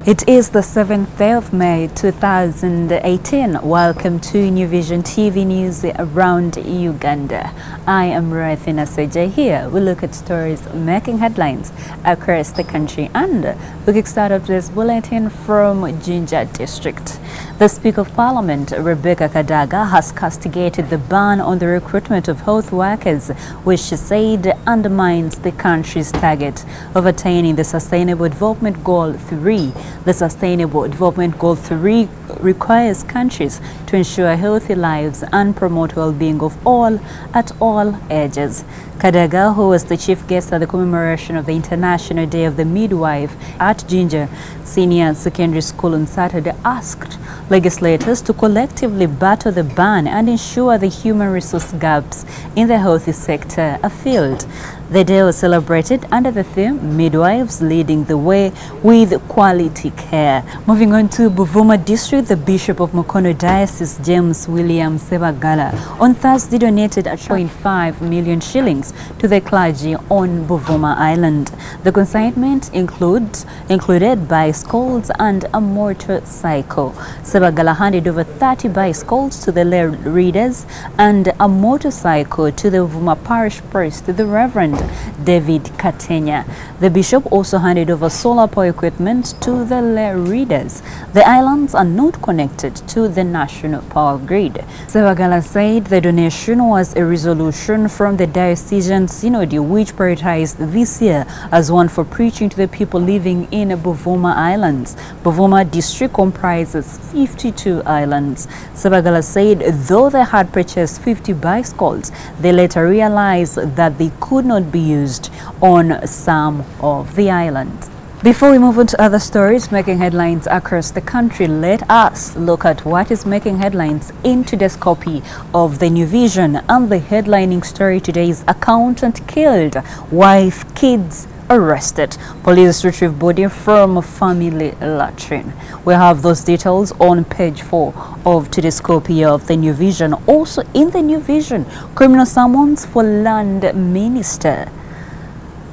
It is the 7th day of May 2018. Welcome to New Vision TV News around Uganda. I am Rathina Seja. Here we look at stories making headlines across the country, and we kick start off this bulletin from Jinja District. The Speaker of Parliament, Rebecca KADAGA, has castigated the ban on the recruitment of health workers, which she said undermines the country's target of attaining the Sustainable Development Goal 3. The Sustainable Development Goal 3 requires countries to ensure healthy lives and promote well-being of all at all ages. KADAGA, who was the chief guest at the commemoration of the International Day of the Midwife at Jinja Senior Secondary School on Saturday, asked legislators to collectively battle the ban and ensure the human resource gaps in the health sector are filled. The day was celebrated under the theme Midwives Leading the Way with Quality Care. Moving on to BUVUMA District, the Bishop of Mukono Diocese, James William SSEBAGGALA, on Thursday donated 0.5 million shillings to the clergy on BUVUMA Island. The consignment included bicycles and a motorcycle. SSEBAGGALA handed over 30 bicycles to the lay readers and a motorcycle to the BUVUMA parish priest, the Reverend David Katenya. The bishop also handed over solar power equipment to the lay readers. The islands are not connected to the national power grid. SSEBAGGALA said the donation was a resolution from the diocesan synod, which prioritized this year as one for preaching to the people living in BUVUMA Islands. BUVUMA district comprises 52 islands. SSEBAGGALA said though they had purchased 50 bicycles, they later realized that they could not be used on some of the islands. Before we move on to other stories making headlines across the country, let us look at what is making headlines in today's copy of the New Vision. And the headlining story today is accountant killed, wife, kids arrested. Police retrieve body from family latrine. We have those details on page 4 of today's copy of the New Vision. Also in the New Vision, criminal summons for land minister.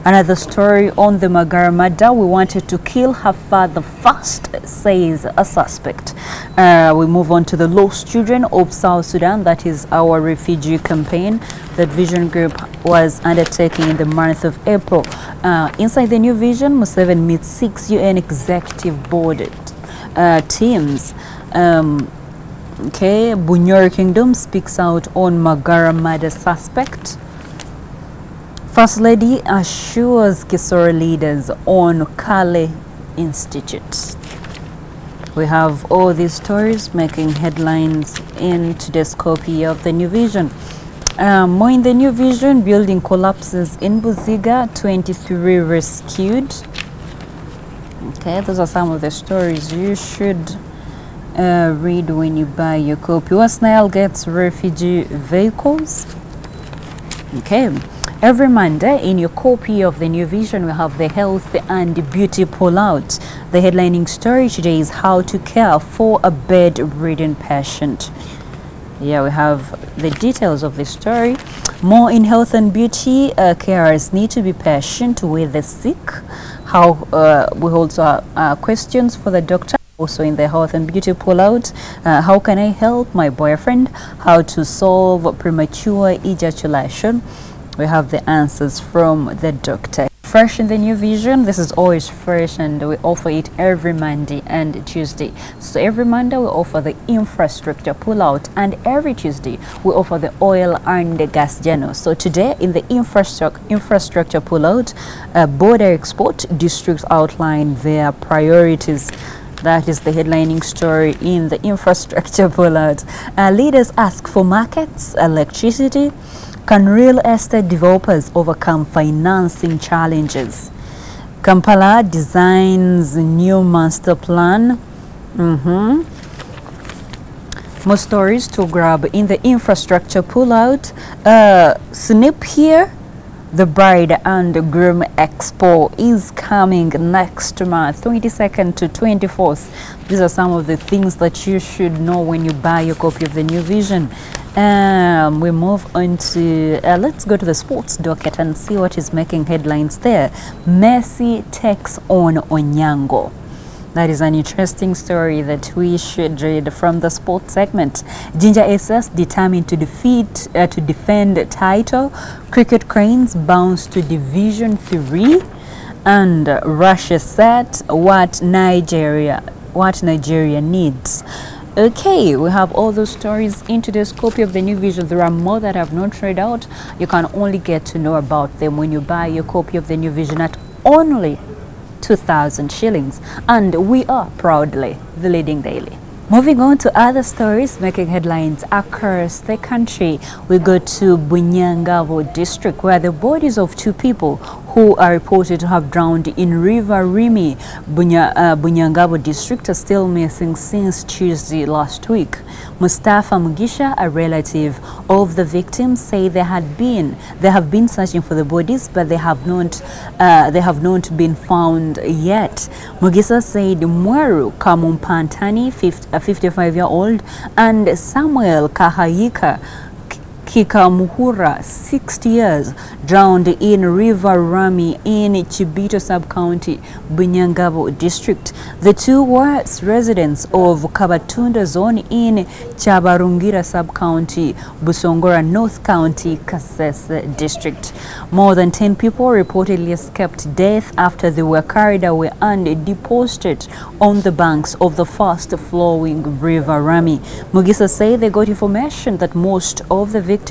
Another story on the Magara murder. We wanted to kill her father first, says a suspect. We move on to the Lost Children of South Sudan. That is our refugee campaign that Vision Group was undertaking in the month of April. Inside the New Vision, Museveni meets 6 UN Executive Board teams. Bunyoro Kingdom speaks out on Magara murder suspect. First Lady assures Kisoro leaders on Kale Institute. We have all these stories making headlines in today's copy of the New Vision. More in the New Vision, building collapses in Buziga, 23 rescued. Okay, those are some of the stories you should read when you buy your copy. West Nile gets refugee vehicles. Okay. Every Monday in your copy of the New Vision, we have the health and beauty pullout. The headlining story today is how to care for a bedridden patient. Yeah, we have the details of the story. More in health and beauty, carers need to be patient with the sick. How we also questions for the doctor. Also in the health and beauty pullout, how can I help my boyfriend? How to solve premature ejaculation? We have the answers from the doctor. Fresh in the New Vision, this is always fresh, and we offer it every Monday and Tuesday. So every Monday we offer the infrastructure pullout, and every Tuesday we offer the oil and the gas journal. So today in the infrastructure pullout, border export districts outline their priorities. That is the headlining story in the infrastructure pullout. Leaders ask for markets, electricity. Can real estate developers overcome financing challenges? Kampala designs new master plan. More stories to grab in the infrastructure pullout. Snip here. The Bride and Groom Expo is coming next month, 22nd to 24th. These are some of the things that you should know when you buy your copy of the New Vision. We move on to, let's go to the sports docket and see what is making headlines there. Messi takes on Onyango. That is an interesting story that we should read from the sports segment. Ginger SS determined to defend title. Cricket Cranes bounce to Division 3. And Russia set what Nigeria needs. Okay, we have all those stories in today's copy of the New Vision. There are more that I have not read out. You can only get to know about them when you buy your copy of the New Vision at only 2,000 shillings. And we are proudly the leading daily. Moving on to other stories making headlines across the country, we go to Bunyangabo district, where the bodies of 2 people who are reported to have drowned in River Rwimi, Bunyangabo district, are still missing since Tuesday last week. Mustafa Mugisha, a relative of the victims, say they have been searching for the bodies, but they have not been found yet. Mugisha said Mweru Kamumpantani, a 55-year-old, and Samuel Kahayika Kikamuhura, 60 years, drowned in River Rwimi in Chibito sub-county, Bunyangabo district. The 2 were residents of Kabatunda zone in Chabarungira sub-county, Busongora North County, Kasese district. More than 10 people reportedly escaped death after they were carried away and deposited on the banks of the fast-flowing River Rwimi. Mugisa say they got information that most of the victims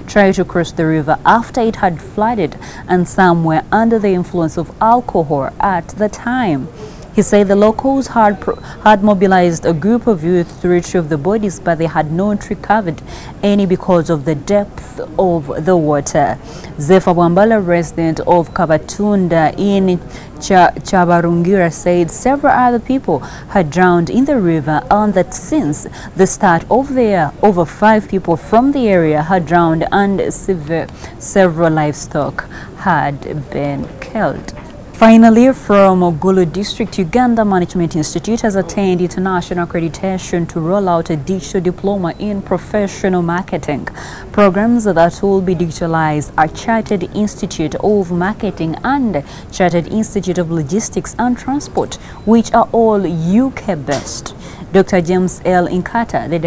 tried to cross the river after it had flooded, and some were under the influence of alcohol at the time. He said the locals had mobilized a group of youth to retrieve the bodies, but they had not recovered any because of the depth of the water. Zefa Bwambala, resident of Kabatunda in Chabarungira, said several other people had drowned in the river, and that since the start of the year, over 5 people from the area had drowned and several livestock had been killed. Finally, from Gulu District, Uganda Management Institute has attained international accreditation to roll out a digital diploma in professional marketing. Programs that will be digitalized are Chartered Institute of Marketing and Chartered Institute of Logistics and Transport, which are all UK-based. Dr. James L. Inkata, the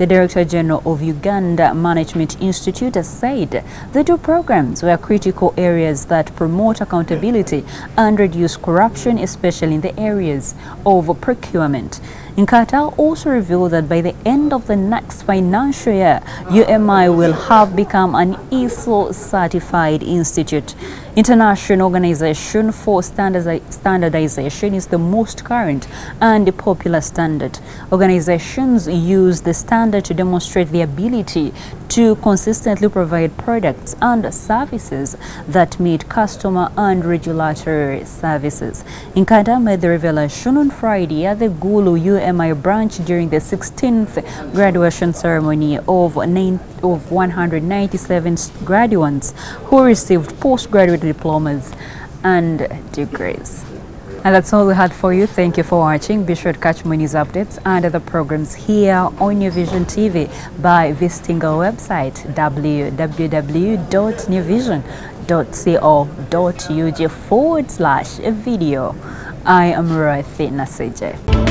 Director General of Uganda Management Institute, has said the 2 programs were critical areas that promote accountability and reduce corruption, especially in the areas of procurement. Inkata also revealed that by the end of the next financial year, UMI will have become an ISO-certified institute. International Organization for Standardization is the most current and popular standard. Organizations use the standard to demonstrate the ability to consistently provide products and services that meet customer and regulatory services. Inkata made the revelation on Friday at the Gulu UMI branch during the 16th graduation ceremony of 197 graduates who received postgraduate diplomas and degrees. And that's all we had for you. Thank you for watching. Be sure to catch more news updates and other programs here on New Vision TV by visiting our website www.newvision.co.ug/video. I am River Rwimi.